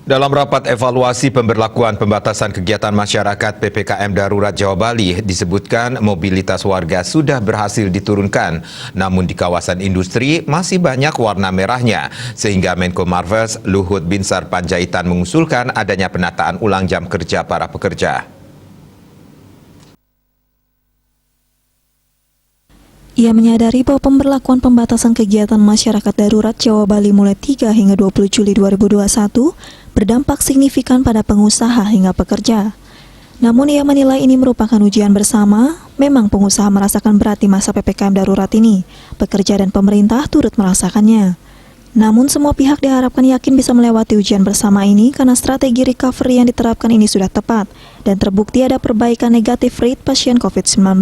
Dalam rapat evaluasi pemberlakuan pembatasan kegiatan masyarakat PPKM Darurat Jawa Bali, disebutkan mobilitas warga sudah berhasil diturunkan. Namun di kawasan industri masih banyak warna merahnya, sehingga Menko Marves Luhut Binsar Panjaitan mengusulkan adanya penataan ulang jam kerja para pekerja. Ia menyadari bahwa pemberlakuan pembatasan kegiatan masyarakat darurat Jawa Bali mulai 3 hingga 20 Juli 2021 berdampak signifikan pada pengusaha hingga pekerja. Namun ia menilai ini merupakan ujian bersama, memang pengusaha merasakan berat di masa PPKM darurat ini, pekerja dan pemerintah turut merasakannya. Namun semua pihak diharapkan yakin bisa melewati ujian bersama ini karena strategi recovery yang diterapkan ini sudah tepat dan terbukti ada perbaikan negatif rate pasien COVID-19.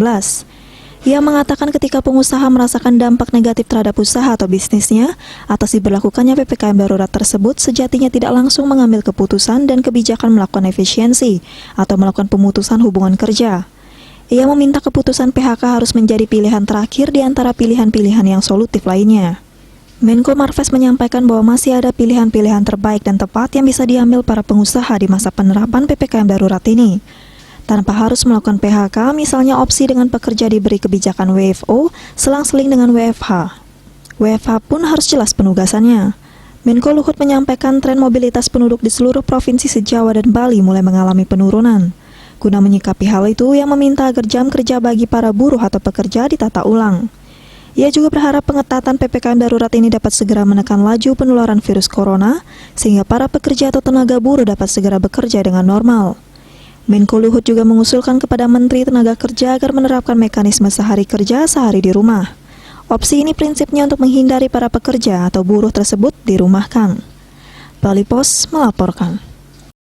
Ia mengatakan ketika pengusaha merasakan dampak negatif terhadap usaha atau bisnisnya atas diberlakukannya PPKM darurat tersebut, sejatinya tidak langsung mengambil keputusan dan kebijakan melakukan efisiensi atau melakukan pemutusan hubungan kerja. Ia meminta keputusan PHK harus menjadi pilihan terakhir di antara pilihan-pilihan yang solutif lainnya. Menko Marves menyampaikan bahwa masih ada pilihan-pilihan terbaik dan tepat yang bisa diambil para pengusaha di masa penerapan PPKM darurat ini. Tanpa harus melakukan PHK, misalnya opsi dengan pekerja diberi kebijakan WFO selang-seling dengan WFH. WFH pun harus jelas penugasannya. Menko Luhut menyampaikan tren mobilitas penduduk di seluruh provinsi se-Jawa dan Bali mulai mengalami penurunan. Guna menyikapi hal itu, ia meminta agar jam kerja bagi para buruh atau pekerja ditata ulang. Ia juga berharap pengetatan PPKM darurat ini dapat segera menekan laju penularan virus corona, sehingga para pekerja atau tenaga buruh dapat segera bekerja dengan normal. Menko Luhut juga mengusulkan kepada Menteri Tenaga Kerja agar menerapkan mekanisme sehari kerja, sehari di rumah. Opsi ini prinsipnya untuk menghindari para pekerja atau buruh tersebut dirumahkan. Bali Pos melaporkan.